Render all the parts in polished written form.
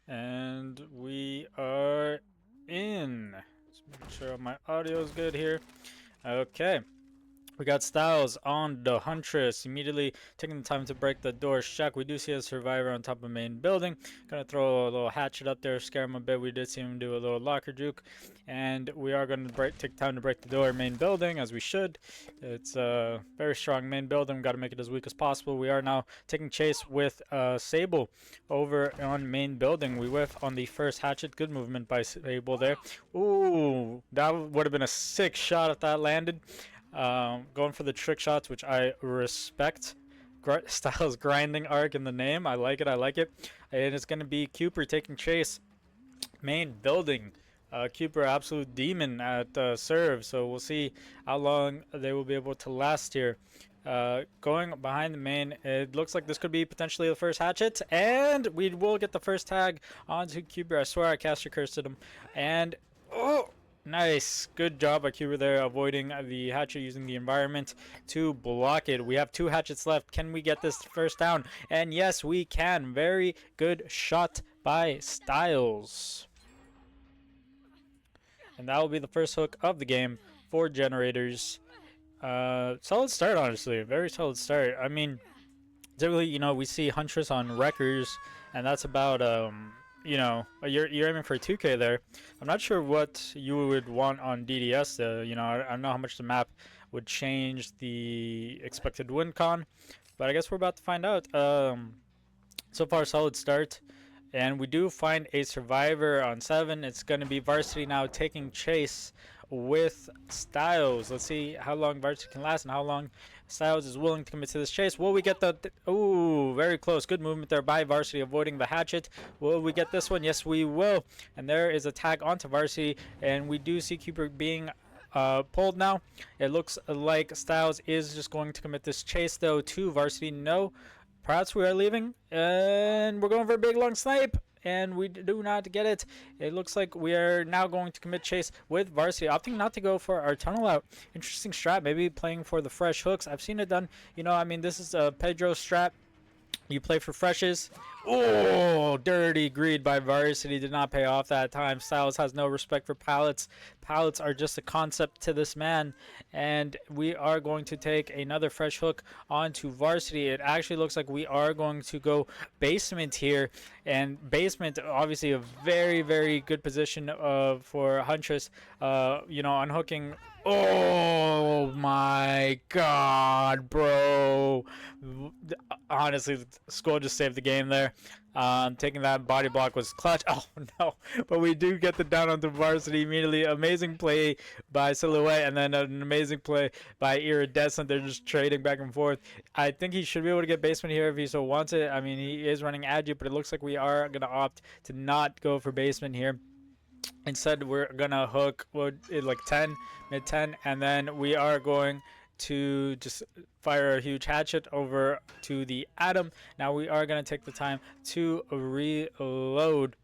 And we are in. Just making sure my audio is good here. Okay. We got Styxlz on the Huntress, immediately taking the time to break the door shut. We do see a survivor on top of the main building. Gonna throw a little hatchet up there, scare him a bit. We did see him do a little locker juke. And we are gonna take time to break the door main building, as we should. It's a very strong main building. Gotta make it as weak as possible. We are now taking chase with Sable over on main building. We whiff on the first hatchet. Good movement by Sable there. Ooh, that would have been a sick shot if that landed. Going for the trick shots, which I respect. Styxlz grinding arc in the name. I like it. I like it. And it's going to be Cooper taking chase. Main building. Cooper, absolute demon at serve. So we'll see how long they will be able to last here. Going behind the main, it looks like this could be potentially the first hatchet. And we will get the first tag onto Cooper. I swear I cast your curse at him. And, oh! Nice. Good job by Cuber there, avoiding the hatchet, using the environment to block it. We have 2 hatchets left. Can we get this first down? And yes, we can. Very good shot by Styxlz. And that will be the first hook of the game for Generators. Solid start, honestly. Very solid start. I mean, typically, we see Huntress on Wreckers, and that's about, you're aiming for a 2K there. I'm not sure what you would want on DDS though. I don't know how much the map would change the expected win con, but I guess we're about to find out. So far, solid start. And we do find a survivor on 7. It's going to be Varsity now taking chase with Styxlz. Let's see how long Varsity can last and how long Styxlz is willing to commit to this chase. Will we get the... Ooh, very close. Good movement there by Varsity, avoiding the hatchet. Will we get this one? Yes, we will. And there is a tag onto Varsity. And we do see Cooper being pulled now. It looks like Styxlz is just going to commit this chase, though, to Varsity. No. Perhaps we are leaving. And we're going for a big, long snipe. And we do not get it. It looks like we are now going to commit chase with Varsity, opting not to go for our tunnel out. Interesting strat, maybe playing for the fresh hooks. I've seen it done. This is a Pedro strat. You play for freshes. Oh, dirty greed by Varsity. Did not pay off that time. Styxlz has no respect for pallets. Pallets are just a concept to this man. And we are going to take another fresh hook onto Varsity. It actually looks like we are going to go basement here. And basement, obviously, a very, very good position for Huntress. Unhooking. Oh my god, bro. Honestly, Squill just saved the game there. Taking that body block was clutch. Oh no, but we do get the down onto Varsity immediately. Amazing play by Silhouette, and then an amazing play by Iridescent. They're just trading back and forth. I think he should be able to get basement here if he so wants it. I mean, he is running Adu, but it looks like we are going to opt to not go for basement here. Instead, we're gonna hook like 10, mid 10, and then we are going to just fire a huge hatchet over to the Atom. Now we are gonna take the time to reload,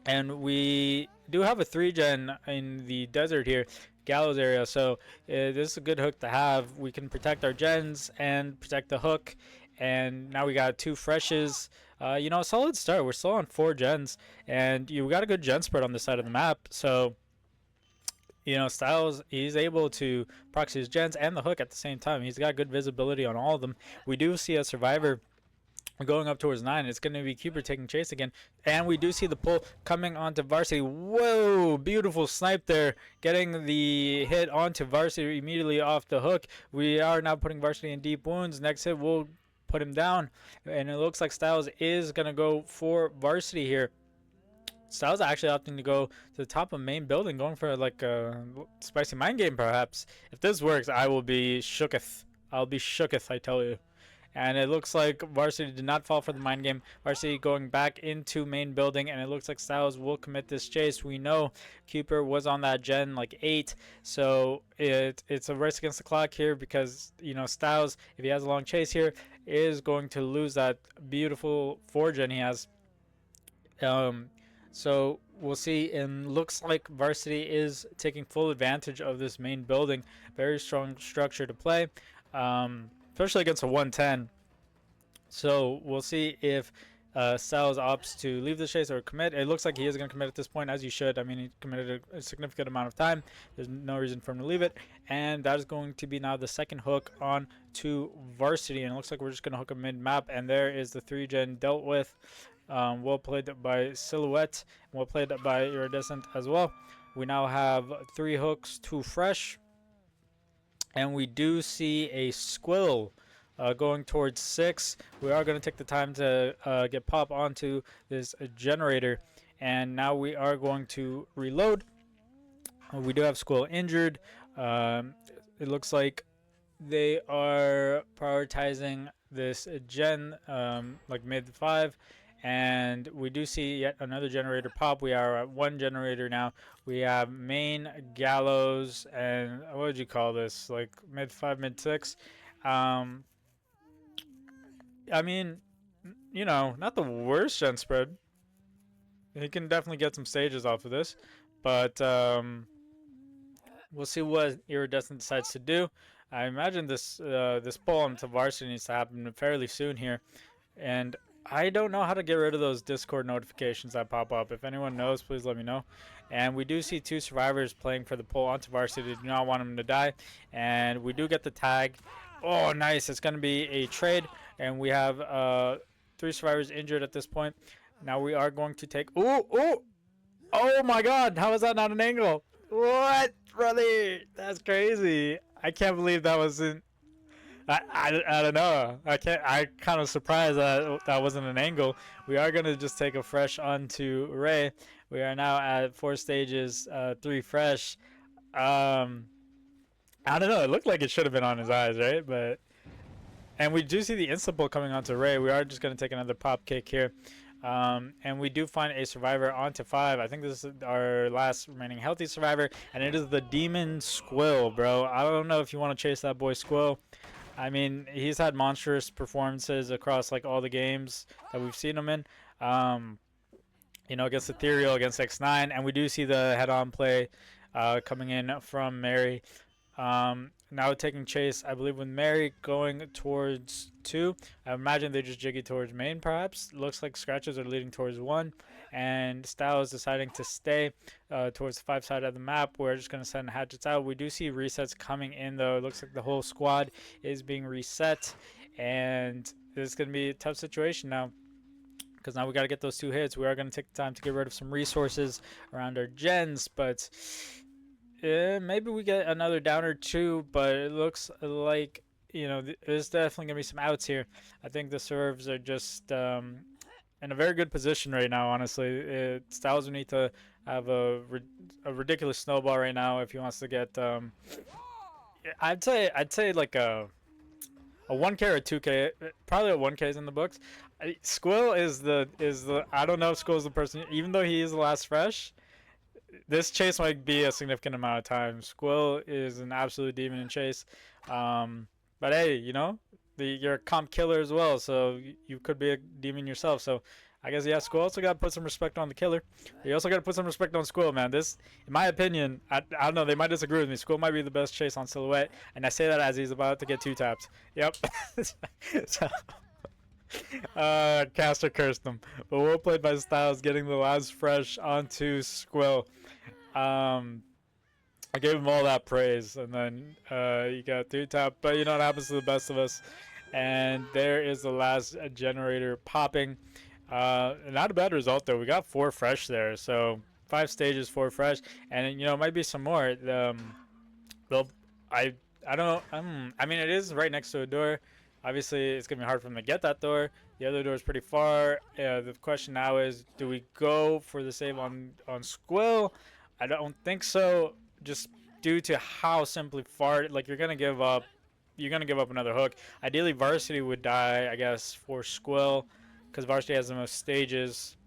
and we do have a 3-gen in the desert here, Gallows area, so this is a good hook to have. We can protect our gens and protect the hook. And now we got 2 freshes. Solid start. We're still on 4 gens. And you got a good gen spread on this side of the map. So, Styxlz, he's able to proxy his gens and the hook at the same time. He's got good visibility on all of them. We do see a survivor going up towards 9. It's going to be Cooper taking chase again. And we do see the pull coming onto Varsity. Whoa, beautiful snipe there. Getting the hit onto Varsity immediately off the hook. We are now putting Varsity in deep wounds. Next hit will put him down, and it looks like Styxlz is gonna go for Varsity here. Styxlz actually opting to go to the top of main building, going for like a spicy mind game perhaps. If this works, I will be shooketh. I'll be shooketh, I tell you. And it looks like Varsity did not fall for the mind game. Varsity going back into main building, and it looks like Styxlz will commit this chase. We know Cooper was on that gen like 8, so it's a race against the clock here because Styxlz, if he has a long chase here, is going to lose that beautiful 4-gen he has. So we'll see, and looks like Varsity is taking full advantage of this main building. Very strong structure to play. Especially against a 110. So we'll see if Styxlz opts to leave the chase or commit. It looks like he is going to commit at this point, as you should. I mean, he committed a significant amount of time. There's no reason for him to leave it. And that is going to be now the second hook on to Varsity. And it looks like we're just going to hook a mid-map. And there is the 3-gen dealt with. Well played by Silhouette. Well played by Iridescent as well. We now have 3 hooks, 2 fresh. And we do see a Squill going towards 6. We are going to take the time to get pop onto this generator. And now we are going to reload. We do have Squill injured. It looks like they are prioritizing this gen like mid 5. And we do see yet another generator pop. We are at 1 generator now. We have main, gallows, and what would you call this? Like mid 5, mid 6. I mean, you know, not the worst gen spread. He can definitely get some stages off of this. But we'll see what Iridescent decides to do. I imagine this this pull onto Varsity needs to happen fairly soon here. And I don't know how to get rid of those Discord notifications that pop up. If anyone knows, please let me know. And we do see 2 survivors playing for the pull onto Varsity. Do not want them to die. And we do get the tag. Oh, nice. It's going to be a trade. And we have 3 survivors injured at this point. Now we are going to take... Oh my god. How is that not an angle? What, brother? That's crazy. I can't believe that wasn't... I don't know. I kind of surprised that that wasn't an angle. We are going to just take a fresh onto Ray. We are now at 4 stages, 3 fresh. I don't know. It looked like it should have been on his eyes, right? And we do see the instant pull coming onto Ray. We are just going to take another pop kick here. And we do find a survivor onto 5. I think this is our last remaining healthy survivor. And it is the Demon Squill, bro. I don't know if you want to chase that boy Squill. I mean, he's had monstrous performances across like all the games that we've seen him in. You know, against Ethereal, against X9, and we do see the head-on play coming in from Mary. Now taking chase, I believe, with Mary going towards 2. I imagine they just jiggy towards main, perhaps. Looks like scratches are leading towards 1. And Styxlz deciding to stay towards the 5 side of the map. We're just going to send hatchets out. We do see resets coming in, though. It looks like the whole squad is being reset. And this is going to be a tough situation now, because now we got to get those 2 hits. We are going to take the time to get rid of some resources around our gens, but maybe we get another down or 2, but it looks like, you know, there's definitely going to be some outs here. I think the serves are just in a very good position right now, honestly. Styxlz would need to have a ridiculous snowball right now if he wants to get, I'd say like a 1K or a 2K, probably a 1K is in the books. Squill is the I don't know if Squill is the person, even though he is the last fresh. This chase might be a significant amount of time. Squill is an absolute demon in chase. But hey, you know, you're a comp killer as well, so you could be a demon yourself. So I guess, yeah, Squill also got to put some respect on the killer. You also got to put some respect on Squill, man. This, in my opinion, I don't know, they might disagree with me. Squill might be the best chase on Silhouette, and I say that as he's about to get 2 taps. Yep. So, Caster cursed him. But well played by Styxlz, getting the last fresh onto Squill. I gave him all that praise, and then you got 2 tap. But you know what happens to the best of us. And there is the last generator popping. Not a bad result, though. We got 4 fresh there. So 5 stages, 4 fresh. And, you know, it might be some more. I don't know. I mean, it is right next to a door. Obviously, it's going to be hard for them to get that door. The other door is pretty far. The question now is, do we go for the save on Squill? I don't think so, just due to how simply far, like, you're going to give up another hook. Ideally, Varsity would die, I guess, for Squill, because Varsity has the most stages.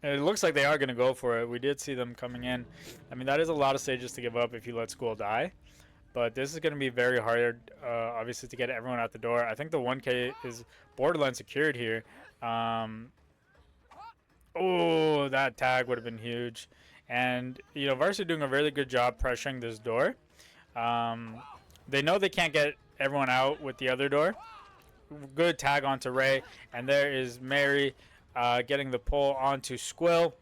And it looks like they are going to go for it. We did see them coming in. I mean, that is a lot of stages to give up if you let Squill die. But this is going to be very hard, obviously, to get everyone out the door. I think the 1K is borderline secured here. Oh, that tag would have been huge. And, you know, Varsity doing a really good job pressuring this door. They know they can't get everyone out with the other door, good tag onto Ray, and there is Mary getting the pull onto Squill.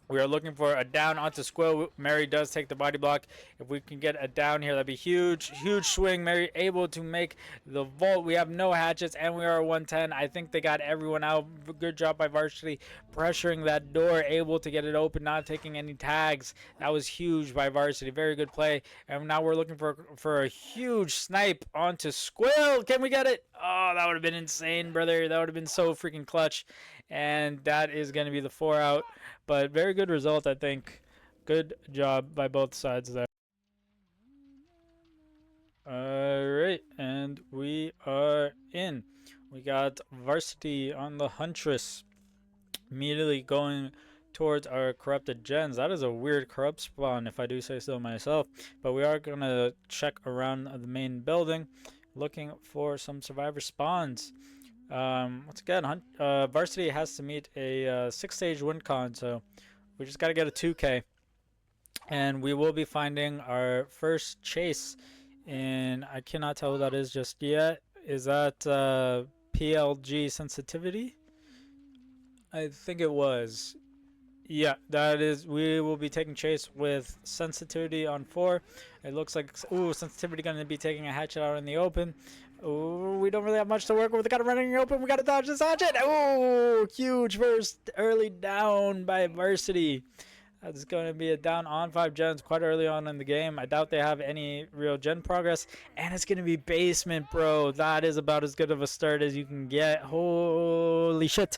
We are looking for a down onto Squill. Mary does take the body block. If we can get a down here, that'd be huge. Huge swing. Mary able to make the vault. We have no hatchets, and we are 110. I think they got everyone out. Good job by Varsity pressuring that door, able to get it open, not taking any tags. That was huge by Varsity. Very good play. And now we're looking for a huge snipe onto Squill. Can we get it? Oh, that would have been insane, brother. That would have been so freaking clutch. And that is going to be the 4 out. But very good result, I think. Good job by both sides there. Alright, and we are in. We got Varsity on the Huntress. Immediately going towards our corrupted gens. That is a weird corrupt spawn, if I do say so myself. But we are going to check around the main building, looking for some survivor spawns. Once again, Varsity has to meet a 6-stage win con, so we just got to get a 2K. And we will be finding our first chase in, I cannot tell who that is just yet. Is that PLG sensitivity? I think it was. Yeah, that is. We will be taking chase with sensitivity on 4. It looks like, ooh, sensitivity going to be taking a hatchet out in the open. Ooh, we don't really have much to work with. We got it running open. We got to dodge this hatchet. Ooh, huge first early down by Varsity. That's going to be a down on 5 gens quite early on in the game. I doubt they have any real gen progress. And it's going to be basement, bro. That is about as good of a start as you can get. Holy shit.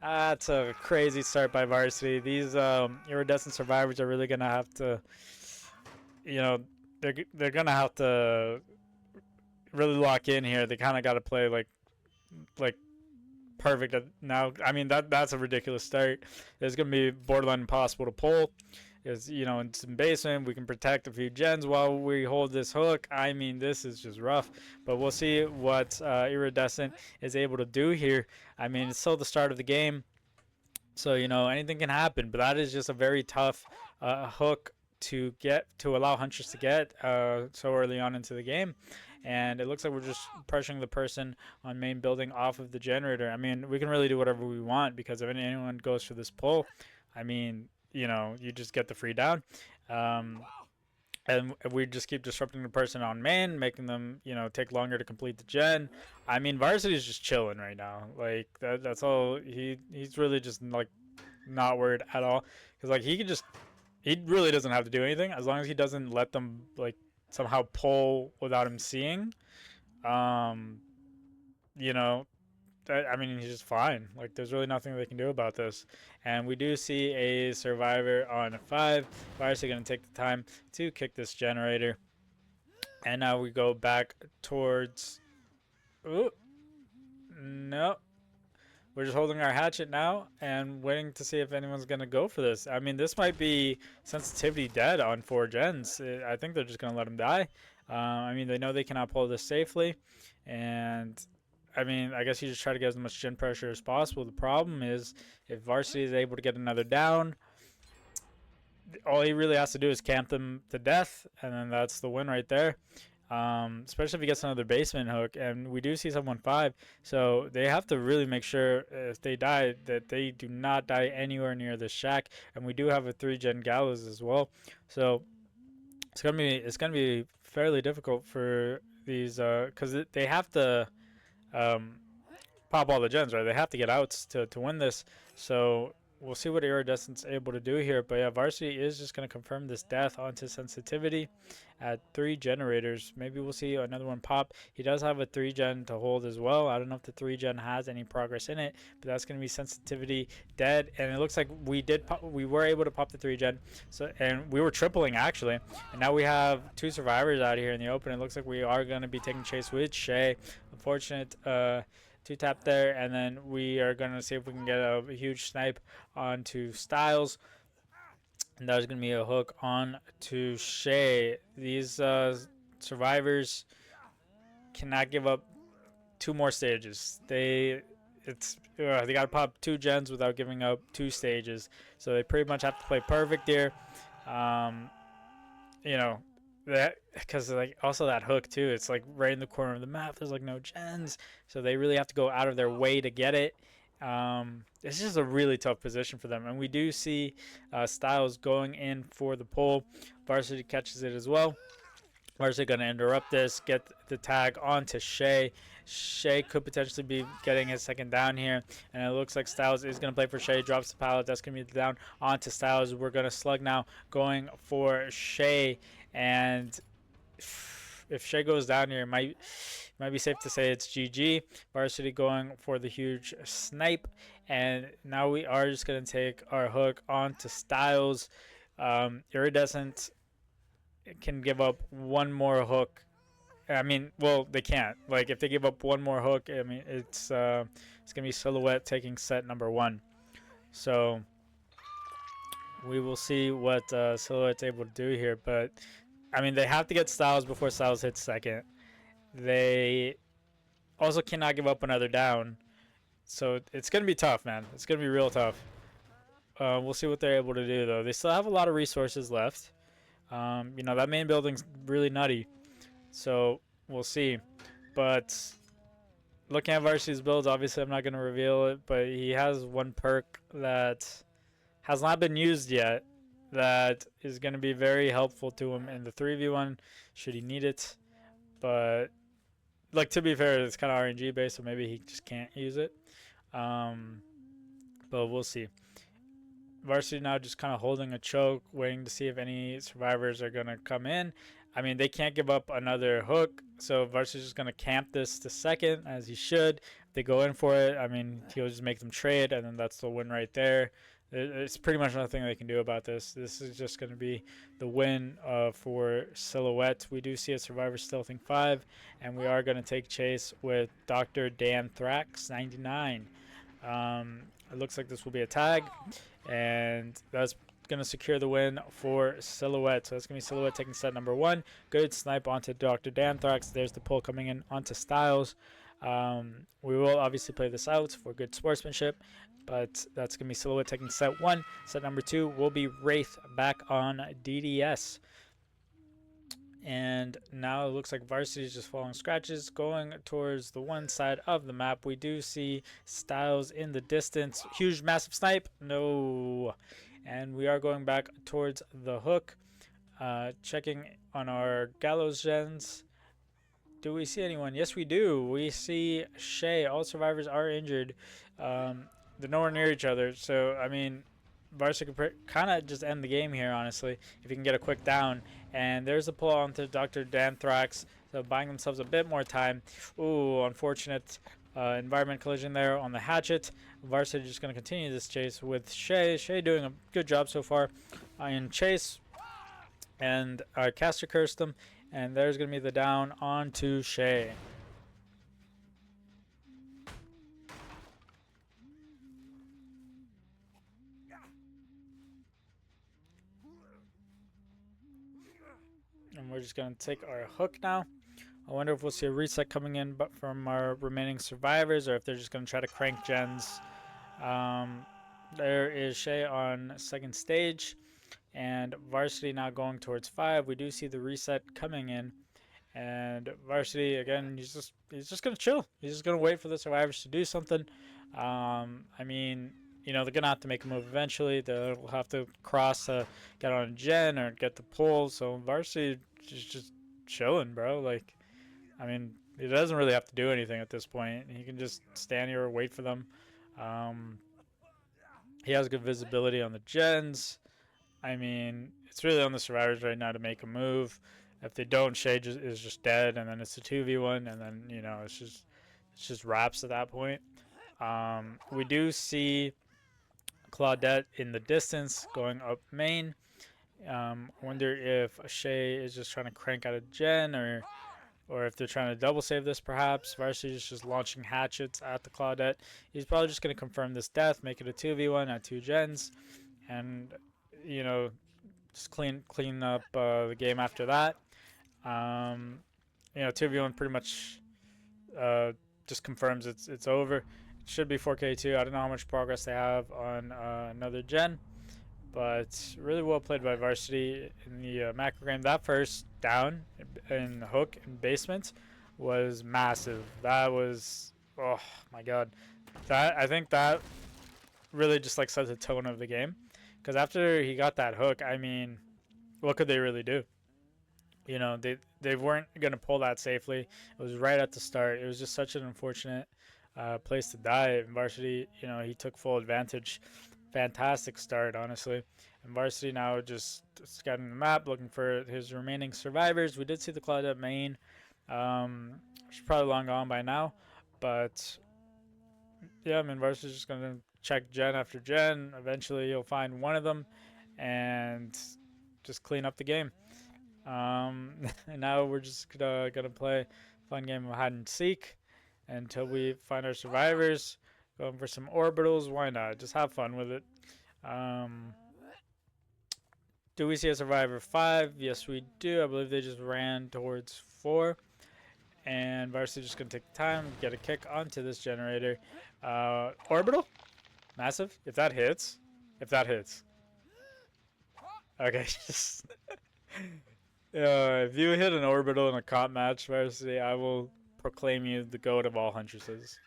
That's a crazy start by Varsity. These iridescent survivors are really going to have to, you know, they're going to have to really lock in here. They kind of got to play like perfect now. I mean, that's a ridiculous start. It's going to be borderline impossible to pull. Is, you know, in some basement, we can protect a few gens while we hold this hook. I mean, this is just rough, but we'll see what Iridescent is able to do here. I mean, it's still the start of the game, so, you know, anything can happen, but that is just a very tough hook to allow Huntress to get so early on into the game. And it looks like we're just pressuring the person on main building off of the generator. I mean, we can really do whatever we want, because if anyone goes for this pull, I mean, you know, you just get the free down. And we just keep disrupting the person on main, making them, you know, take longer to complete the gen. I mean, Varsity is just chilling right now. Like, that's all. He's really just, like, not worried at all. Because, like, he really doesn't have to do anything, as long as he doesn't let them, like, somehow pull without him seeing. You know, I mean, he's just fine. Like, there's really nothing they can do about this. And we do see a survivor on 5. Varsity going to take the time to kick this generator. And now we go back towards... Ooh. No. We're just holding our hatchet now and waiting to see if anyone's going to go for this. I mean, this might be sensitivity dead on 4 gens. I think they're just going to let him die. I mean, they know they cannot pull this safely. And... I mean, I guess you just try to get as much gen pressure as possible. The problem is, if Varsity is able to get another down, all he really has to do is camp them to death, and then that's the win right there. Especially if he gets another basement hook, and we do see someone 5, so they have to really make sure if they die that they do not die anywhere near the shack. And we do have a 3-gen gallows as well, so it's gonna be fairly difficult for these because they have to. Pop all the gens, right? They have to get outs to win this. So we'll see what Iridescent's able to do here. But yeah, Varsity is just going to confirm this death onto sensitivity at 3 generators. Maybe we'll see another one pop. He does have a 3-gen to hold as well. I don't know if the 3-gen has any progress in it, but that's going to be sensitivity dead. And it looks like we were able to pop the 3-gen. So, and we were tripling actually. And now we have 2 survivors out here in the open. It looks like we are going to be taking chase with Shay. Unfortunate 2-tap there, and then we are going to see if we can get a huge snipe onto Styxlz. And there's going to be a hook on to Shay. These survivors cannot give up 2 more stages. They got to pop 2 gens without giving up 2 stages. So they pretty much have to play perfect here. You know, that because like also that hook too. It's like right in the corner of the map. There's like no gens, so they really have to go out of their way to get it. It's just a really tough position for them, and we do see Styxlz going in for the pull. Varsity catches it as well. Varsity going to interrupt this, get the tag onto Shay. Shay could potentially be getting his second down here, and it looks like Styxlz is going to play for Shay. Drops the pallet. That's going to be the down onto Styxlz. We're going to slug now, going for Shay, and if Shay goes down here, it might be safe to say it's GG. Varsity going for the huge snipe, and now we are just going to take our hook onto Styxlz. Iridescent can give up one more hook. I mean, well, they can't. Like, if they give up one more hook, I mean, it's gonna be Silhouette taking set number 1. So we will see what Silhouette's able to do here. But I mean, they have to get Styxlz before Styxlz hits second. They also cannot give up another down. So it's gonna be tough, man. It's gonna be real tough. We'll see what they're able to do, though. They still have a lot of resources left. You know, that main building's really nutty. So we'll see. But looking at Varsity's builds, obviously I'm not going to reveal it, but he has one perk that has not been used yet that is going to be very helpful to him in the 3v1 should he need it. But like, to be fair, it's kind of RNG based, so maybe he just can't use it. But we'll see. Varsity now just kind of holding a choke, waiting to see if any survivors are going to come in. I mean, they can't give up another hook, so Varsity's just going to camp this to second, as he should. If they go in for it, I mean, he'll just make them trade, and then that's the win right there. It's pretty much nothing they can do about this. This is just going to be the win for Silhouette. We do see a survivor stealthing 5, and we are going to take chase with Dr. Dan Thrax 99. It looks like this will be a tag, and that's going to secure the win for Silhouette. So that's going to be Silhouette taking set number 1. Good snipe onto Dr. Danthrax. There's the pull coming in onto Styxlz. We will obviously play this out for good sportsmanship, but that's going to be Silhouette taking set 1. Set number 2 will be Wraith back on DDS. And now it looks like Varsity is just following scratches, going towards the one side of the map. We do see Styxlz in the distance. Huge, massive snipe. No. And we are going back towards the hook. Checking on our Gallows gens. Do we see anyone? Yes, we do. We see Shay. All survivors are injured. They're nowhere near each other. So, I mean, Varsity could kind of just end the game here, honestly, if you can get a quick down. And there's a pull onto Dr. Danthrax, so buying themselves a bit more time. Ooh, unfortunate environment collision there on the hatchet. Varsity just going to continue this chase with Shay. Shay doing a good job so far in chase. And Caster cursed them. And there's going to be the down onto Shay. And we're just going to take our hook now. I wonder if we'll see a reset coming in but from our remaining survivors, or if they're just going to try to crank gens. There is Shay on second stage, and Varsity now going towards 5. We do see the reset coming in, and Varsity, again, he's just going to chill. He's just going to wait for the survivors to do something. I mean, you know, they're going to have to make a move eventually. They'll have to cross to get on a gen or get the pull. So Varsity is just chilling, bro. Like, I mean, he doesn't really have to do anything at this point. He can just stand here or wait for them. He has good visibility on the gens. I mean, it's really on the survivors right now to make a move. If they don't, Shay is just dead, and then it's a 2v1, and then, you know, it's just wraps at that point. We do see Claudette in the distance going up main. Wonder if Shay is just trying to crank out a gen, or if they're trying to double save this, perhaps. Varsity is just launching hatchets at the Claudette. He's probably just going to confirm this death, make it a 2v1 at 2 gens, and, you know, just clean up the game after that. You know, 2v1 pretty much just confirms it's over. It should be 4K2. I don't know how much progress they have on another gen, but really well played by Varsity in the macro game. That first down in hook and basement was massive. That was, oh my god. That, I think that really just like set the tone of the game. Because after he got that hook, I mean, what could they really do? You know, they weren't gonna pull that safely. It was right at the start. It was just such an unfortunate place to die. And Varsity, you know, he took full advantage. Fantastic start, honestly. And Varsity now just scouting the map, looking for his remaining survivors. We did see the Cloud at main. She's probably long gone by now, but yeah, I mean, Varsity's just gonna check gen after gen. Eventually, you'll find one of them, and just clean up the game. And now we're just gonna play a fun game of hide and seek until we find our survivors. Going for some orbitals, why not? Just have fun with it. Do we see a survivor 5? Yes, we do. I believe they just ran towards 4. And Varsity just gonna take time, get a kick onto this generator. Orbital? Massive? If that hits. If that hits. Okay, just... if you hit an orbital in a comp match, Varsity, I will proclaim you the GOAT of all huntresses.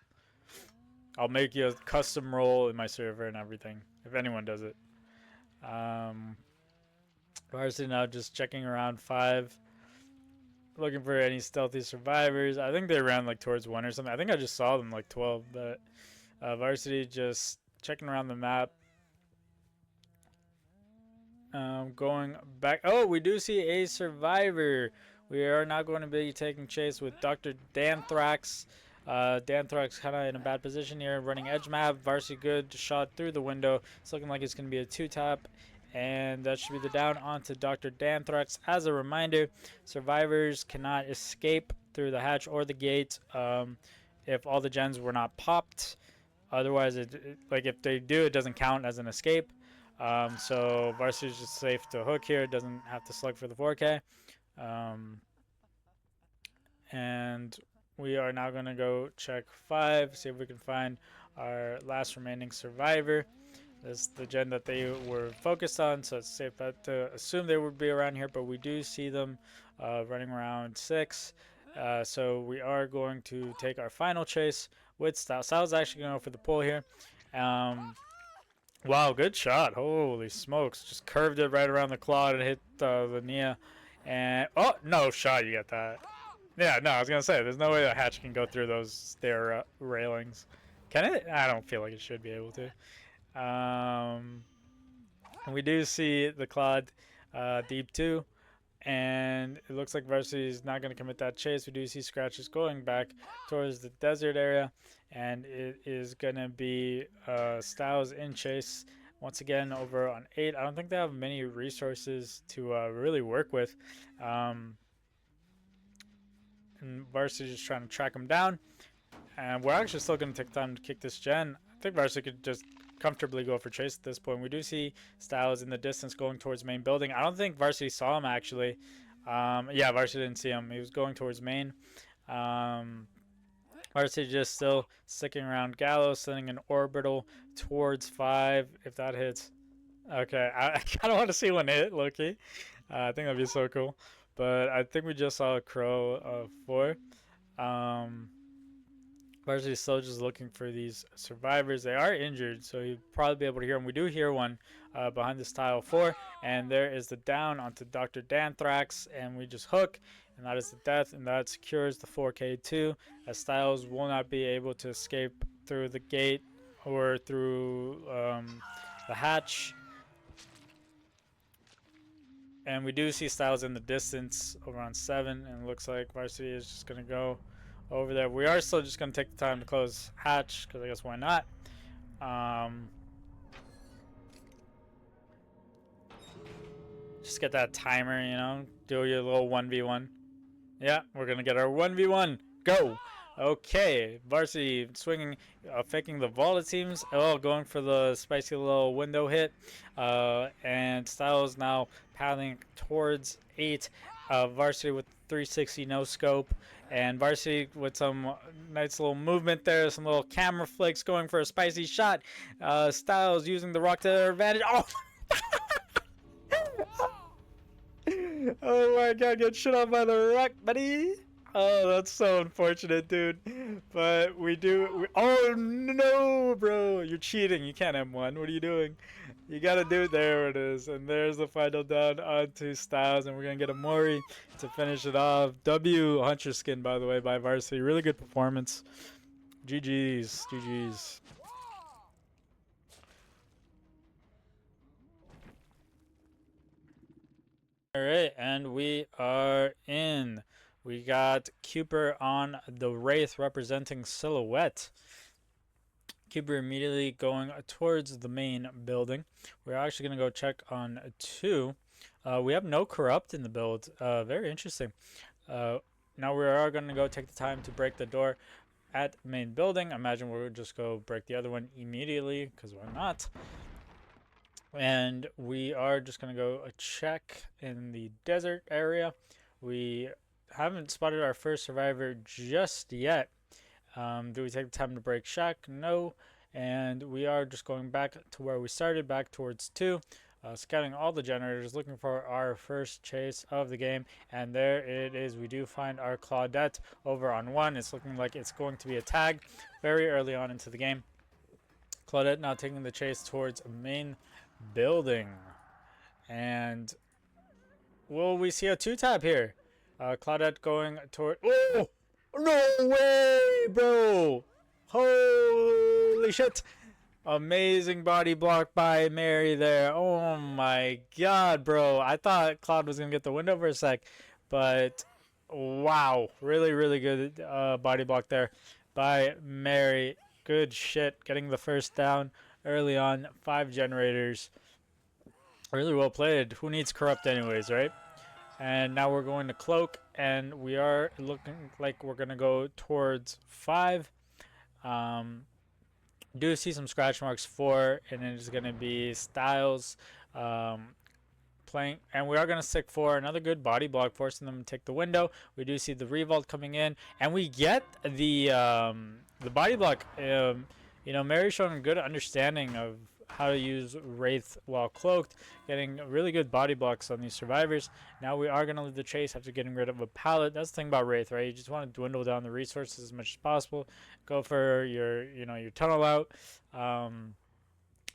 I'll make you a custom role in my server and everything, if anyone does it. Varsity now just checking around 5. Looking for any stealthy survivors. I think they ran like towards 1 or something. I think I just saw them like 12, but Varsity just checking around the map. Going back. Oh, we do see a survivor. We are now going to be taking chase with Dr. Danthrax. Danthrax kind of in a bad position here, running edge map. Varsity good, shot through the window. It's looking like it's going to be a 2-tap. And that should be the down onto Dr. Danthrax. As a reminder, survivors cannot escape through the hatch or the gate if all the gens were not popped. Otherwise, like if they do, it doesn't count as an escape. So Varsity is just safe to hook here. It doesn't have to slug for the 4K. And we are now going to go check 5, see if we can find our last remaining survivor. This is the gen that they were focused on, so it's safe to assume they would be around here, but we do see them running around 6. So we are going to take our final chase with Styxlz. Styxlz actually going to go for the pull here. Wow, good shot. Holy smokes. Just curved it right around the claw and hit the Nia. And, oh, no shot, you get that. Yeah, no, I was going to say, there's no way the hatch can go through those stair railings. Can it? I don't feel like it should be able to. And we do see the Claude deep 2, and it looks like Varsity is not going to commit that chase. We do see Scratches going back towards the desert area, and it is going to be Styxlz in chase once again over on 8. I don't think they have many resources to really work with, and Varsity is just trying to track him down, and we're actually still going to take time to kick this gen. I think Varsity could just comfortably go for chase at this point. We do see Styxlz in the distance going towards main building. I don't think Varsity saw him actually. Yeah, Varsity didn't see him. He was going towards main. Varsity just still sticking around Gallows, sending an orbital towards 5 if that hits. Okay, I kind of want to see one hit, Loki. I think that'd be so cool. But I think we just saw a crow of 4. Varsity is still just looking for these survivors. They are injured, so you'd probably be able to hear them. We do hear one behind this tile 4, and there is the down onto Dr. Danthrax, and we just hook, and that is the death, and that secures the 4K2, as Styxlz will not be able to escape through the gate or through the hatch. And we do see Styxlz in the distance over on 7, and it looks like Varsity is just going to go over there. We are still just going to take the time to close hatch, because I guess why not. Just get that timer, you know, do your little 1v1. Yeah, we're going to get our 1v1. Go! Okay, Varsity swinging, faking the vault, it seems. Oh, going for the spicy little window hit. And Styxlz now paddling towards 8. Varsity with 360 no scope, and Varsity with some nice little movement there, some little camera flicks, going for a spicy shot. Styxlz using the rock to their advantage. Oh! Oh my god, get shit on by the rock, buddy. Oh, that's so unfortunate, dude. But oh no, bro. You're cheating. You can't M1. What are you doing? You gotta do it. There it is. And there's the final down onto Styxlz. And we're gonna get a Mori to finish it off. W Hunter skin, by the way, by Varsity. Really good performance. GG's. GG's. Alright, and we are in. We got Cooper on the Wraith representing Silhouette. Cooper immediately going towards the main building. We're actually going to go check on 2. We have no corrupt in the build. Very interesting. Now we are going to go take the time to break the door at main building. Imagine we'll just go break the other one immediately, because why not? And we are just going to go check in the desert area. We haven't spotted our first survivor just yet. Do we take the time to break shack? No. And we are just going back to where we started, back towards 2. Scouting all the generators, looking for our first chase of the game. And there it is. We do find our Claudette over on 1. It's looking like it's going to be a tag very early on into the game. Claudette now taking the chase towards main building. And will we see a 2-tap here? Claudette going toward... Oh! No way, bro! Holy shit! Amazing body block by Mary there. Oh my god, bro. I thought Cloud was going to get the window for a sec. But, wow. Really, really good body block there by Mary. Good shit. Getting the first down early on. 5 generators. Really well played. Who needs corrupt anyways, right? And now we're going to cloak, and we are looking like we're going to go towards 5. Do see some scratch marks 4, and it is going to be Styxlz playing, and we are going to stick 4. Another good body block, forcing them to take the window. We do see the revolt coming in, and we get the body block. You know, Mary's showing a good understanding of how to use Wraith while cloaked, getting really good body blocks on these survivors. Now we are going to leave the chase after getting rid of a pallet. That's the thing about Wraith, right? You just want to dwindle down the resources as much as possible. Go for your, your tunnel out.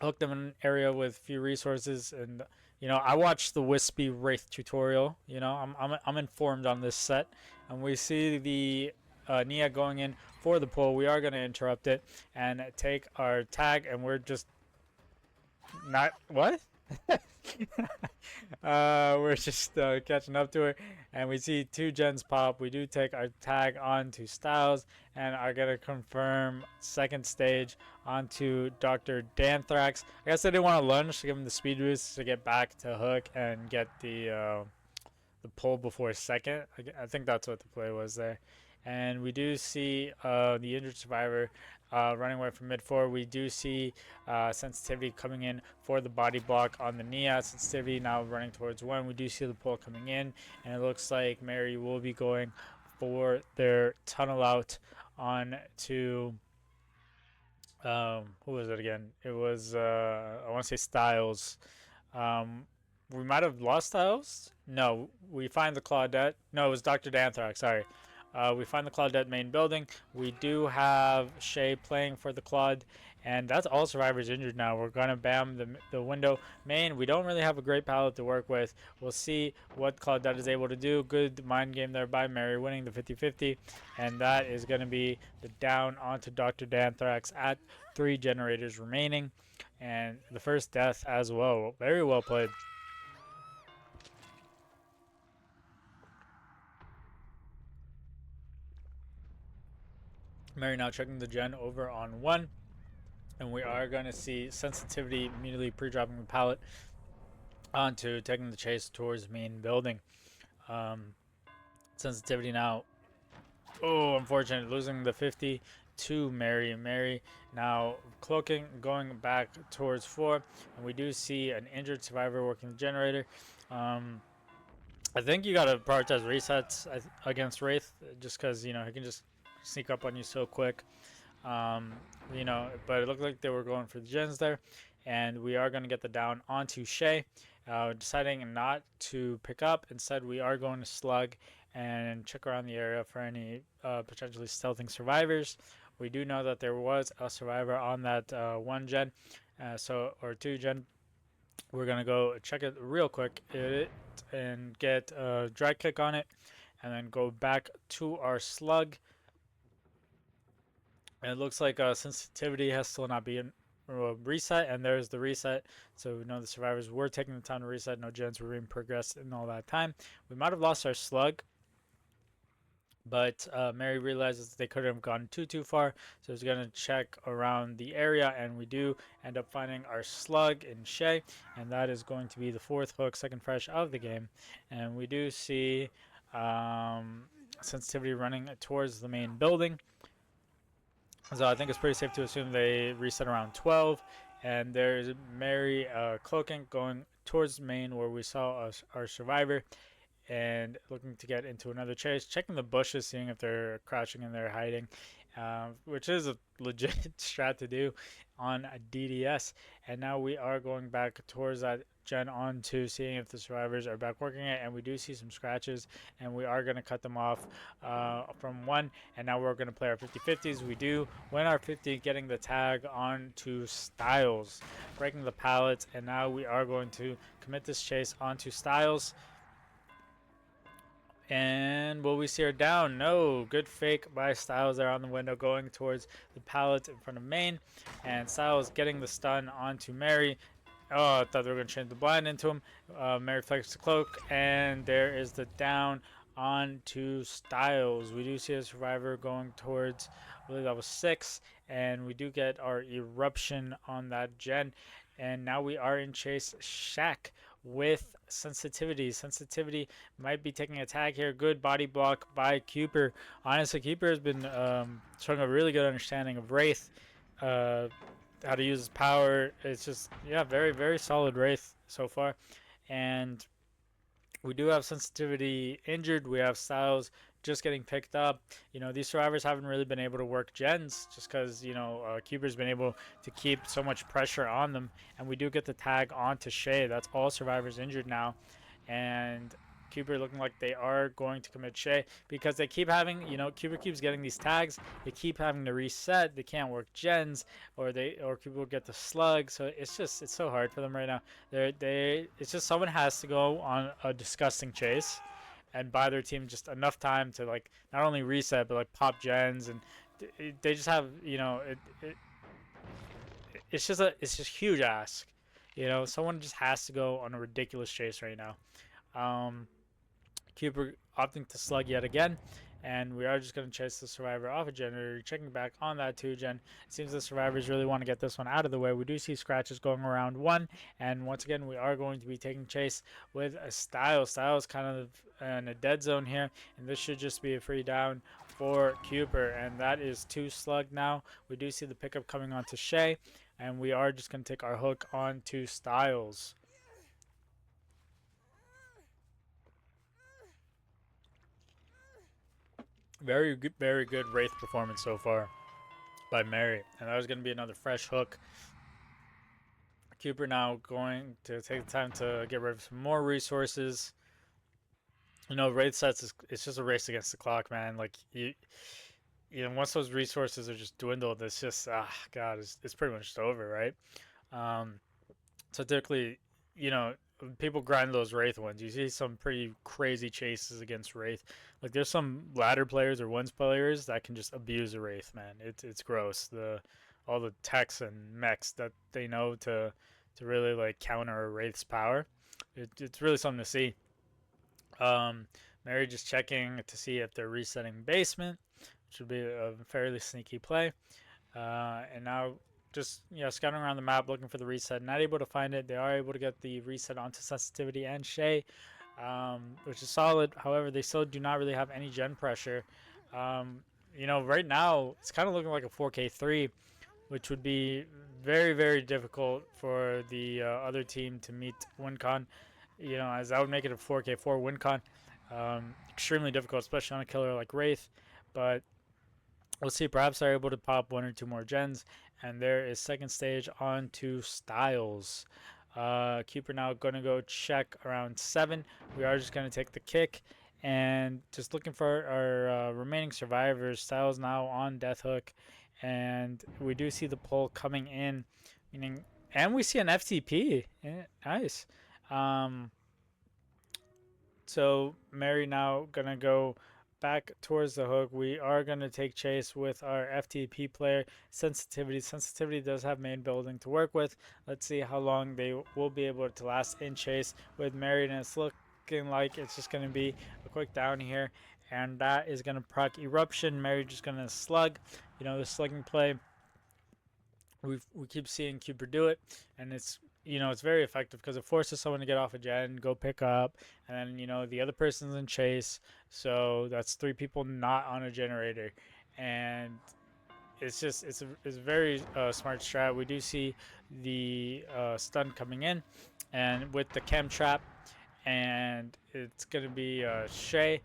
Hook them in an area with few resources. And, I watched the Wispy Wraith tutorial. I'm informed on this set. And we see the Nia going in for the pull. We are going to interrupt it and take our tag, and we're just not what we're just catching up to her, and we see 2 gens pop. We do take our tag onto Styxlz and are gonna confirm second stage onto Dr. Danthrax. I guess I didn't want to lunge to give him the speed boost to get back to hook and get the pull before second. I think that's what the play was there. And we do see the injured survivor running away from mid 4. We do see sensitivity coming in for the body block on the Nia. Sensitivity now running towards 1. We do see the pull coming in, and it looks like Mary will be going for their tunnel out on to who was it again? It was I want to say Styxlz. We might have lost Styxlz. No, we find the Claudette. No, it was Dr. Danthrax. Sorry. We find the Claudette main building. We do have Shay playing for the Claude, and that's all survivors injured now. We're going to bam the window main. We don't really have a great palette to work with. We'll see what Claudette is able to do. Good mind game there by Mary, winning the 50-50, and that is going to be the down onto Dr. Danthrax at 3 generators remaining, and the first death as well. Very well played. Mary now checking the gen over on 1, and we are going to see sensitivity immediately pre-dropping the pallet onto taking the chase towards main building. Sensitivity now, oh, unfortunate, losing the 50 to Mary. Mary now cloaking, going back towards 4, and we do see an injured survivor working the generator. I think you got to prioritize resets against Wraith, just because, he can just sneak up on you so quick. But it looked like they were going for the gens there, and we are going to get the down onto Shay, deciding not to pick up. Instead, we are going to slug and check around the area for any potentially stealthing survivors. We do know that there was a survivor on that 1 gen, or 2 gen. We're gonna go check it real quick and get a drag kick on it, and then go back to our slug. And it looks like sensitivity has still not been reset, and there's the reset. So we know the survivors were taking the time to reset. No gens were being progressed in all that time. We might have lost our slug, but Mary realizes that they couldn't have gone too far, so he's gonna check around the area, and we do end up finding our slug in Shay, and that is going to be the 4th hook, second fresh of the game. And we do see sensitivity running towards the main building. So I think it's pretty safe to assume they reset around 12. And there's Mary cloaking, going towards the main where we saw our survivor, and looking to get into another chase, checking the bushes, seeing if they're crouching and they're hiding, which is a legit strat to do on a DDS. And now we are going back towards that gen on to seeing if the survivors are back working it, and we do see some scratches, and we are going to cut them off from 1. And now we're going to play our 50-50s. We do win our 50, getting the tag on to Styxlz, breaking the pallets, and now we are going to commit this chase onto Styxlz. And will we see her down? No. Good fake by Styxlz there on the window, going towards the pallet in front of main. And Styxlz getting the stun onto Mary. Oh, I thought they were going to change the blind into him. Mary flex the cloak, and there is the down onto Styxlz. We do see a survivor going towards, I believe that was 6, and we do get our eruption on that gen. And now we are in chase Shack with sensitivity. Sensitivity might be taking a tag here. Good body block by Cooper. Honestly, Cooper has been showing a really good understanding of Wraith, how to use his power. It's just, yeah, very, very solid Wraith so far. And we do have sensitivity injured. We have Styxlz just getting picked up. You know, these survivors haven't really been able to work gens just because, you know, Cooper's been able to keep so much pressure on them. And we do get the tag onto Shay. That's all survivors injured now. And Cooper looking like they are going to commit Shay because they keep having, you know, Cooper keeps getting these tags. They keep having to reset. They can't work gens, or Cooper will get the slug. So it's so hard for them right now. It's just someone has to go on a disgusting chase and buy their team just enough time to, like, not only reset but like pop gens, and they just have, you know, it's just huge ask. You know, someone just has to go on a ridiculous chase right now. Cooper opting to slug yet again, and we are just going to chase the survivor off a generator, checking back on that 2 gen. It seems the survivors really want to get this one out of the way. We do see scratches going around 1, and once again we are going to be taking chase with a Styxlz kind of in a dead zone here, and this should just be a free down for Cooper, and that is 2 slug now. We do see the pickup coming onto Shay, and we are just going to take our hook onto Styxlz. Very good Wraith performance so far by Mary. And that was going to be another fresh hook. Cooper now going to take the time to get rid of some more resources. You know, Wraith sets, it's just a race against the clock, man. Like, you know, once those resources are just dwindled, it's just, God, it's pretty much over, right? So typically, you know, people grind those Wraith ones. You see some pretty crazy chases against Wraith. Like, there's some ladder players or ones players that can just abuse a Wraith, man. It's gross. All the techs and mechs that they know to really, like, counter a Wraith's power. It's really something to see. Mary just checking to see if they're resetting basement, which would be a fairly sneaky play. And now just, you know, scouting around the map looking for the reset. Not able to find it. They are able to get the reset onto sensitivity and Shay, which is solid. However, they still do not really have any gen pressure. You know, right now it's kind of looking like a 4K3, which would be very, very difficult for the other team to meet WinCon. You know, as that would make it a 4K4 WinCon. Extremely difficult, especially on a killer like Wraith. But we'll see. Perhaps they're able to pop 1 or 2 more gens. And there is second stage on to Styxlz. Cooper now going to go check around 7. We are just going to take the kick. And just looking for our remaining survivors. Styxlz now on Death Hook. And we do see the pull coming in. Meaning, and we see an FTP. Yeah, nice. So Mary now going to go back towards the hook. We are going to take chase with our FTP player. Sensitivity does have main building to work with. Let's see how long they will be able to last in chase with Mary, and it's looking like it's just going to be a quick down here, and that is going to proc Eruption. Mary just going to slug, the slugging play. We keep seeing Cooper do it, and it's it's very effective because it forces someone to get off a gen, go pick up, and then the other person's in chase. So that's 3 people not on a generator, and it's a very smart strat. We do see the stun coming in, and with the chem trap, and it's gonna be Shay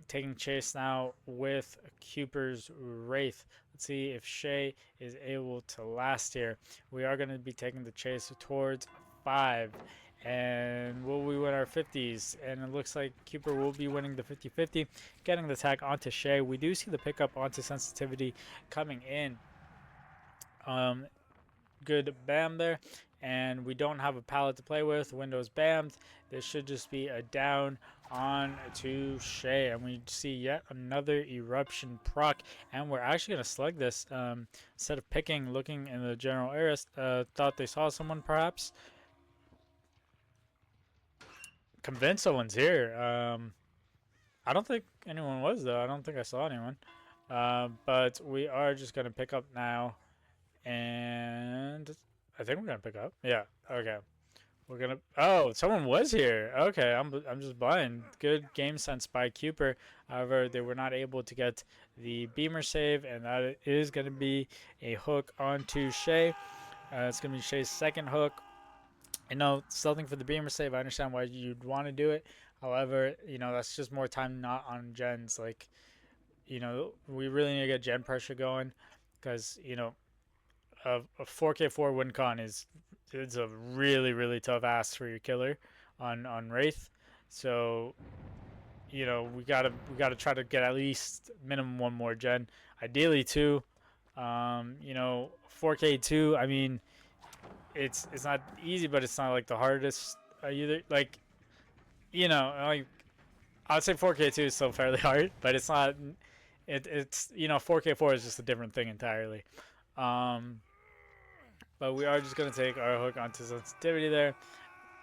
taking chase now with Cooper's Wraith. Let's see if Shay is able to last here. We are going to be taking the chase towards 5. And will we win our 50s? And it looks like Cooper will be winning the 50-50, getting the tag onto Shay. We do see the pickup onto Sensitivity coming in. Good bam there. And we don't have a pallet to play with. Windows bammed. This should just be a down on to Shay, and we see yet another eruption proc, and we're actually going to slug this instead of picking. Looking in the general area, thought they saw someone, perhaps. Convinced someone's here. I don't think anyone was, though. I don't think I saw anyone, but we are just going to pick up now, and I think we're going to pick up. Yeah, okay. We're gonna. Oh, someone was here. Okay, I'm just blind. Good game sense by Cooper. However, they were not able to get the beamer save, and that is gonna be a hook onto Shay. It's gonna be Shay's second hook. Stealthing for the beamer save. I understand why you'd want to do it. However, that's just more time not on gens. Like, we really need to get gen pressure going, because a 4K4 win con it's a really, really tough ask for your killer on Wraith. So we gotta try to get at least minimum 1 more gen, ideally 2. 4K2, I mean, it's not easy, but it's not like the hardest either. Like, like, I'd say 4K2 is still fairly hard, but it's not. It's 4K4 is just a different thing entirely. But we are just going to take our hook onto Sensitivity there.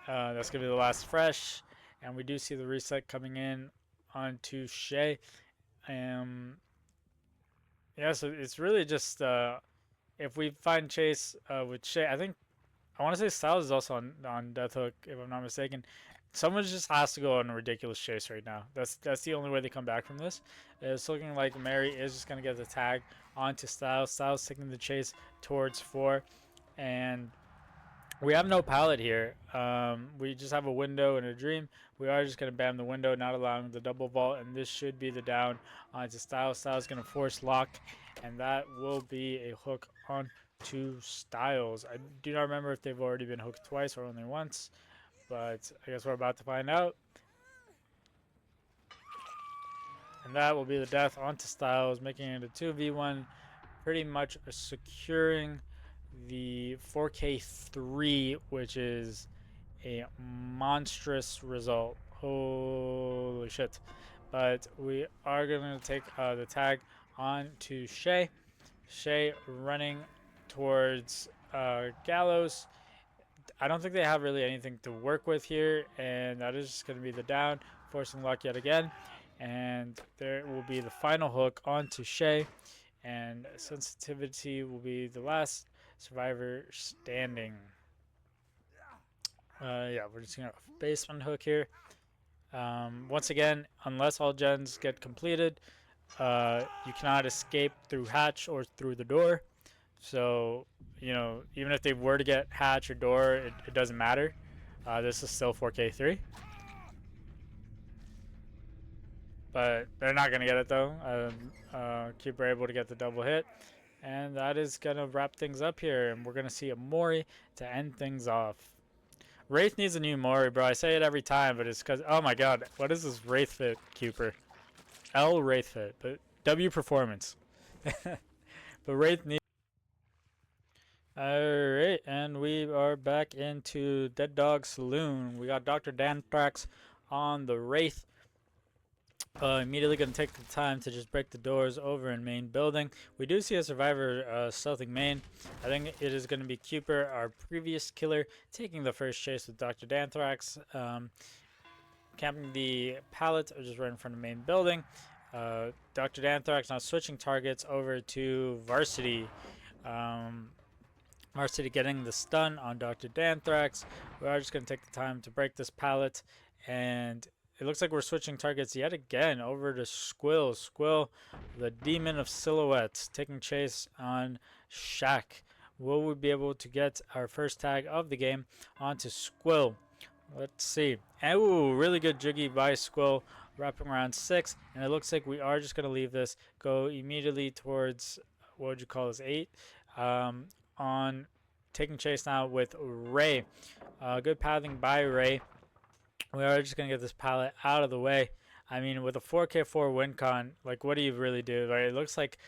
That's going to be the last fresh. And we do see the reset coming in onto Shay. Yeah, so it's really just if we find chase with Shay, I want to say Styxlz is also on Death Hook, if I'm not mistaken. Someone just has to go on a ridiculous chase right now. That's the only way they come back from this. It's looking like Mary is just going to get the tag onto Styxlz. Styxlz taking the chase towards 4. And we have no pallet here. We just have a window and a dream. We are just going to bam the window, not allowing the double vault, and this should be the down onto Styxlz. Styxlz is going to force lock, and that will be a hook on to Styxlz. I do not remember if they've already been hooked twice or only once, but I guess we're about to find out. And that will be the death onto Styxlz, making it a 2v1, pretty much securing the 4K3, which is a monstrous result. Holy shit. But we are going to take the tag on to Shay. Shay running towards Gallows. I don't think they have really anything to work with here, and that is just going to be the down, forcing luck yet again. And there will be the final hook onto Shay, and Sensitivity will be the last survivor standing. Yeah, we're just gonna basement hook here. Once again, unless all gens get completed, you cannot escape through hatch or through the door. So even if they were to get hatch or door, it doesn't matter. This is still 4K3, but they're not gonna get it though. Keeper able to get the double hit. And that is going to wrap things up here. And we're going to see a Mori to end things off. Wraith needs a new Mori, bro. I say it every time, but it's because, oh my god, what is this Wraith fit, Cooper? L Wraith fit, but W performance. But Wraith needs. Alright, and we are back into Dead Dog Saloon. We got Dr. Danthrax on the Wraith. Immediately going to take the time to just break the doors over in main building. We do see a survivor stealthing main. I think it is going to be Cooper, our previous killer, taking the first chase with Dr. Danthrax. Camping the pallet just right in front of the main building. Dr. Danthrax now switching targets over to Varsity. Varsity getting the stun on Dr. Danthrax. We are just going to take the time to break this pallet, and it looks like we're switching targets yet again over to Squill. Squill, the demon of silhouettes, taking chase on Shaq. Will we be able to get our first tag of the game onto Squill? Let's see. Ooh, really good jiggy by Squill, wrapping around 6, and it looks like we are just going to leave this, go immediately towards, what would you call this, 8, on taking chase now with Ray. Good pathing by Ray. We are just going to get this pallet out of the way. I mean, with a 4k4 win con, like, what do you really do, right? It looks like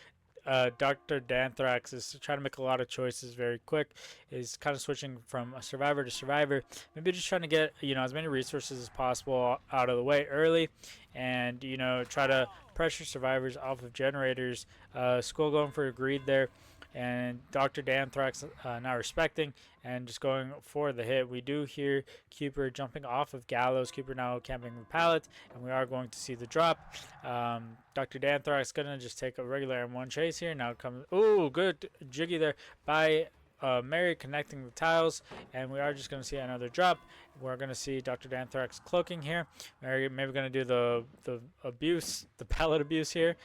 Dr. Danthrax is trying to make a lot of choices very quick. Is kind of switching from a survivor to survivor. Maybe just trying to get, as many resources as possible out of the way early, and try to pressure survivors off of generators. Squill going for a greed there, and Dr. Danthrax now respecting and just going for the hit. We do hear Cooper jumping off of Gallows. Cooper now camping the pallet, and we are going to see the drop. Dr. Danthrax gonna just take a regular M1 chase here. Now comes, ooh, good jiggy there by Mary, connecting the tiles, and we are just going to see another drop. We're going to see Dr. Danthrax cloaking here. Mary maybe going to do the abuse, the pallet abuse here.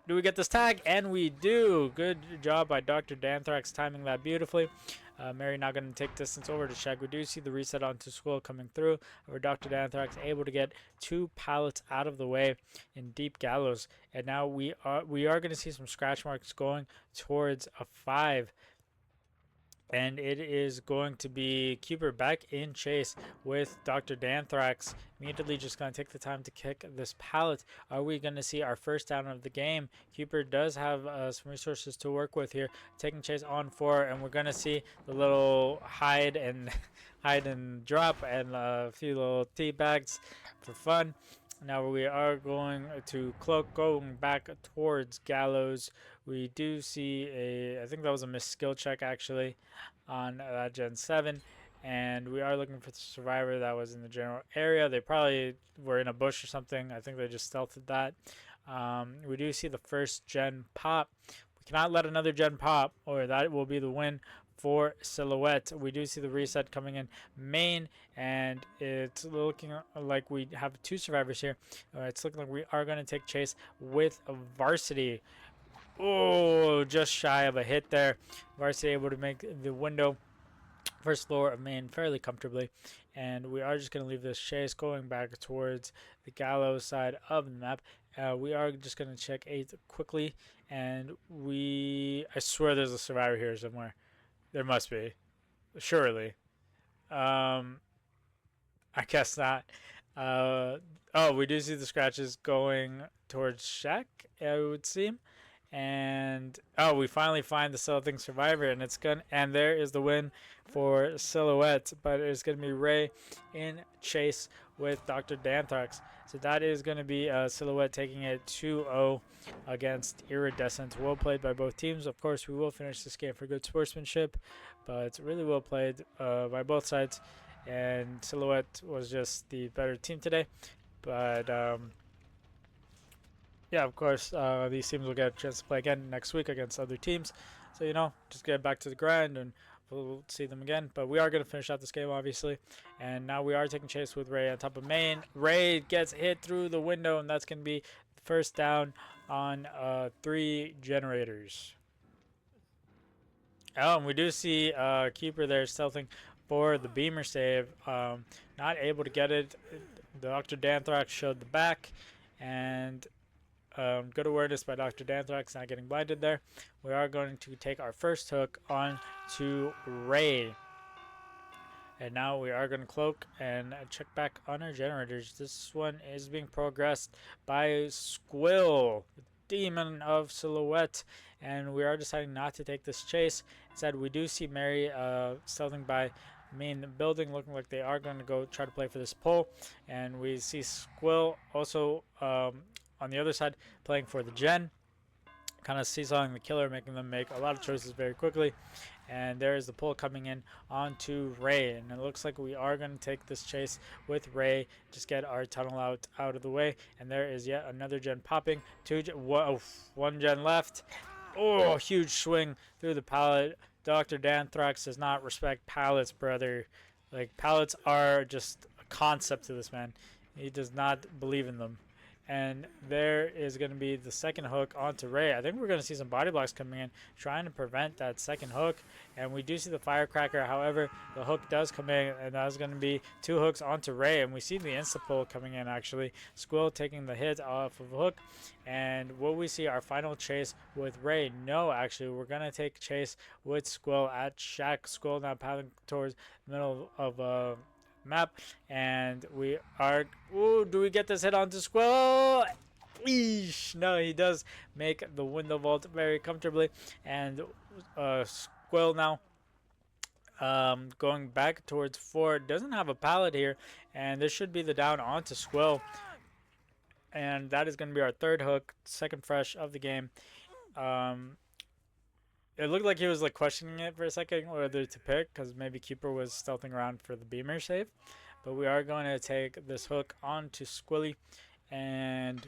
Do we get this tag? And we do. Good job by Dr. Danthrax, timing that beautifully. Mary now going to take distance over to Shag. We do see the reset onto Squill coming through. Over Dr. Danthrax able to get 2 pallets out of the way in deep Gallows. And now we are going to see some scratch marks going towards a 5. And it is going to be Cooper back in chase with Dr. Danthrax. Immediately just going to take the time to kick this pallet. Are we going to see our first down of the game? Cooper does have some resources to work with here. Taking chase on 4, and we're going to see the little hide and drop and a few little tea bags for fun. Now we are going to cloak, going back towards Gallows. We do see I think that was a missed skill check actually on that Gen 7. And we are looking for the survivor that was in the general area. They probably were in a bush or something. I think they just stealthed that. We do see the first gen pop. We cannot let another gen pop, or that will be the win for Silhouette. We do see the reset coming in main, and it's looking like we have 2 survivors here. It's looking like we are going to take chase with Varsity. Oh, just shy of a hit there. Varsity able to make the window first floor of main fairly comfortably, and we are just going to leave this chase going back towards the Gallows side of the map. We are just going to check 8 quickly, and I swear there's a survivor here somewhere. There must be, surely. I guess not. Oh, we do see the scratches going towards Shaq, it would seem. And we finally find the stealthing survivor, and and there is the win for Silhouette, but it's gonna be Ray in chase with Dr. Danthrax. So that is gonna be Silhouette taking it 2-0 against Iridescent. Well played by both teams. Of course, we will finish this game for good sportsmanship, but it's really well played by both sides. And Silhouette was just the better team today, but yeah, of course, these teams will get a chance to play again next week against other teams. So, just get back to the grind and we'll see them again. But we are going to finish out this game, obviously. And now we are taking chase with Ray on top of main. Ray gets hit through the window, and that's going to be the first down on 3 generators. Oh, and we do see Keeper there stealthing for the beamer save. Not able to get it. Dr. Danthrax showed the back, and good awareness by Dr. Danthrax, not getting blinded there. We are going to take our first hook on to Ray. And now we are going to cloak and check back on our generators. This one is being progressed by Squill, demon of silhouette, and we are deciding not to take this chase. Instead, we do see Mary stealthing by main building, looking like they are going to go try to play for this pull, and we see Squill also on the other side playing for the gen, kind of seesawing the killer, making them make a lot of choices very quickly. And there is the pull coming in onto Ray, and it looks like we are going to take this chase with Ray, just get our tunnel out of the way. And there is yet another gen popping, one gen left. Oh, huge swing through the pallet. Dr. Danthrax does not respect pallets, brother. Like, pallets are just a concept to this man. He does not believe in them. And there is going to be the second hook onto Ray. I think we're going to see some body blocks coming in, trying to prevent that second hook. And we do see the firecracker. However, the hook does come in, and that's going to be 2 hooks onto Ray. And we see the insta-pull coming in, actually. Squill taking the hit off of hook. And will we see our final chase with Ray? No, actually. We're going to take chase with Squill at Shack. Squill now paddling towards the middle of map, and we are, ooh, do we get this hit onto Squill? Eesh, no, he does make the window vault very comfortably. And Squill now going back towards 4, doesn't have a pallet here, and this should be the down onto Squill, and that is going to be our third hook, second fresh of the game. It looked like he was like questioning it for a second whether to pick, because maybe Keeper was stealthing around for the beamer save. But we are going to take this hook onto Squilly, and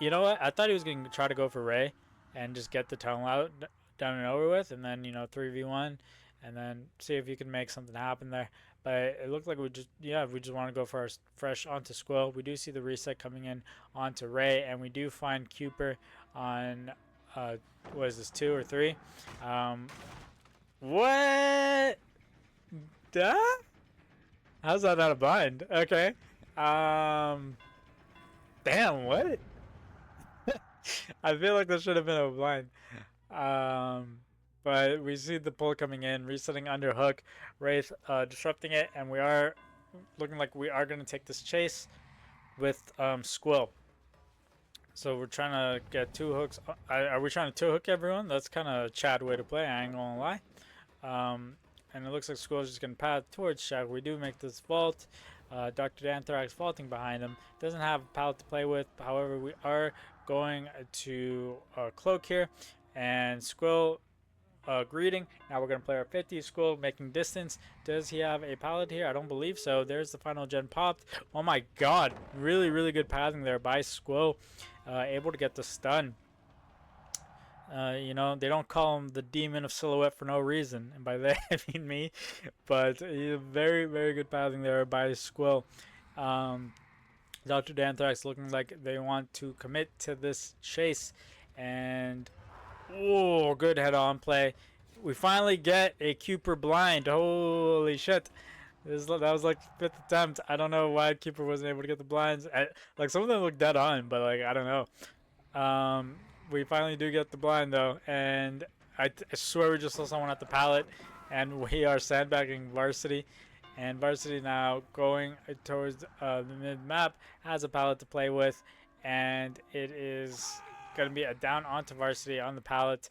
you know what? I thought he was going to try to go for Ray and just get the tunnel out done and over with, and then 3v1, and then see if you can make something happen there. But it looked like we just want to go for our fresh onto Squill. We do see the reset coming in onto Ray, and we do find Keeper on. What is this, 2 or 3? What? Duh? How's that not a blind? Okay. Damn, what? I feel like this should have been a blind. But we see the pull coming in, resetting under hook, Wraith disrupting it, and we are looking like we are going to take this chase with Squill. So we're trying to get 2 hooks. Are we trying to 2 hook everyone? That's kind of a Chad way to play, I ain't gonna lie. And it looks like Squill's just gonna path towards Shag. We do make this vault. Dr. Danthrax vaulting behind him. Doesn't have a pallet to play with. However, we are going to cloak here. And Squill greeting. Now we're going to play our 50. Squill making distance. Does he have a pallet here? I don't believe so. There's the final gen popped. Oh my god. Really, really good pathing there by Squill. Able to get the stun. You know, they don't call him the demon of silhouette for no reason. And by that, I mean me. But very, very good pathing there by Squill. Dr. Danthrax looking like they want to commit to this chase. And, oh, good head-on play. We finally get a Cooper blind. Holy shit. That was like 5th attempt. I don't know why Cooper wasn't able to get the blinds. Like, some of them look dead on, but, like, I don't know. We finally do get the blind, though. And I swear we just saw someone at the pallet. And we are sandbagging Varsity. And Varsity now going towards the mid-map. Has a pallet to play with. And it is going to be a down onto Varsity on the pallet.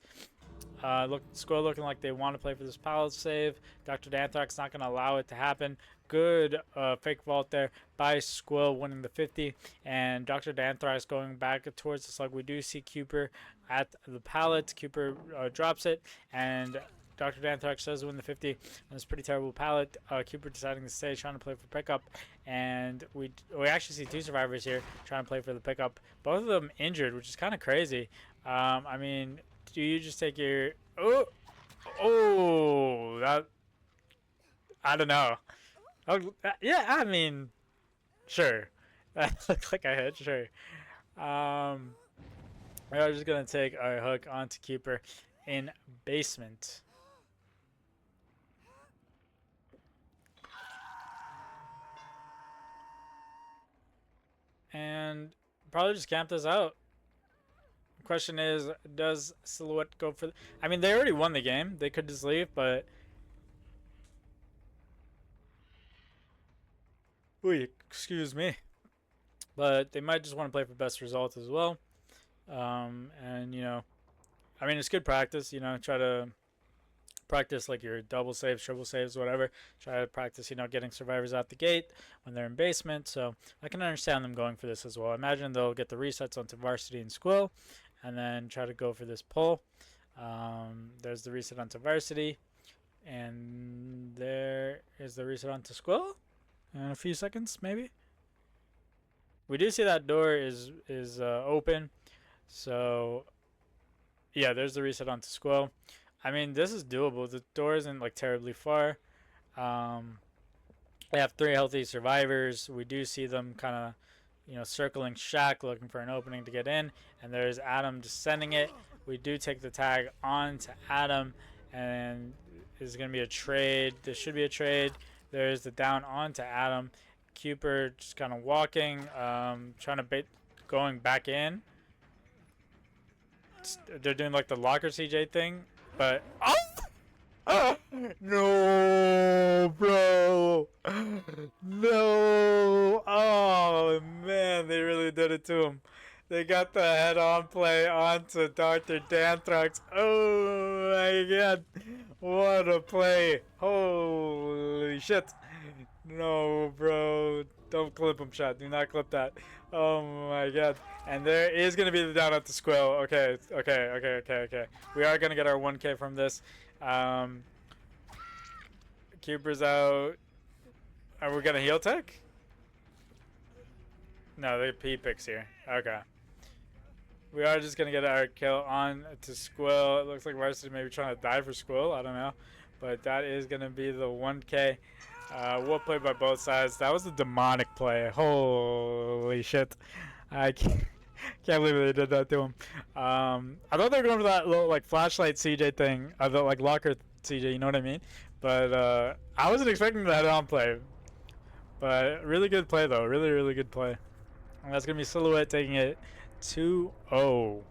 Squill looking like they want to play for this pallet save. Dr. Danthrax not going to allow it to happen. Good fake vault there by Squill, winning the 50. And Dr. Danthrax going back towards the slug. We do see Cooper at the pallet. Cooper drops it, and Dr. Danthrax does win the 50 on this pretty terrible pallet. Cooper deciding to stay, trying to play for pickup. And we actually see 2 survivors here trying to play for the pickup. Both of them injured, which is kind of crazy. I mean, do you just take your... Oh, that... I don't know. Yeah, I mean, sure. That looked like I hit, sure. We're just going to take our hook onto Keeper in basement. And probably just camp this out. The question is, does Silhouette go for... I mean, they already won the game. They could just leave, but... Ooh, excuse me. But they might just want to play for best result as well. And, you know, I mean, it's good practice, you know, try to practice like your double saves, triple saves, whatever. Try to practice, you know, getting survivors out the gate when they're in basement. So I can understand them going for this as well. I imagine they'll get the resets onto Varsity and Squill and then try to go for this pull. There's the reset onto Varsity. And there is the reset onto Squill in a few seconds, maybe. We do see that door is open. So, yeah, there's the reset onto Squill. I mean, this is doable. The door isn't like terribly far. They have 3 healthy survivors. We do see them kind of, you know, circling Shack, looking for an opening to get in. And there's Adam just sending it. We do take the tag on to Adam. And there's going to be a trade. There should be a trade. There's the down on to Adam. Cooper just kind of walking, trying to bait, going back in. They're doing like the locker CJ thing. But no, bro, no! Oh man, they really did it to him. They got the head-on play onto Dr. Danthrax. Oh my god, what a play! Holy shit! No, bro, don't clip him, chat. Do not clip that. Oh my god. And there is going to be the down at the Squill. Okay. We are going to get our 1K from this. Cooper's out. Are we going to heal tech? No, they P-picks here. Okay. We are just going to get our kill on to Squill. It looks like Varsity may be trying to die for Squill. I don't know. But that is going to be the 1K. Well played by both sides. That was a demonic play. Holy shit. I can't believe they did that to him. I thought they were going for that little like flashlight CJ thing. I thought like locker CJ, you know what I mean? But I wasn't expecting that on play. But really good play though. Really good play. And that's going to be Silhouette taking it 2-0.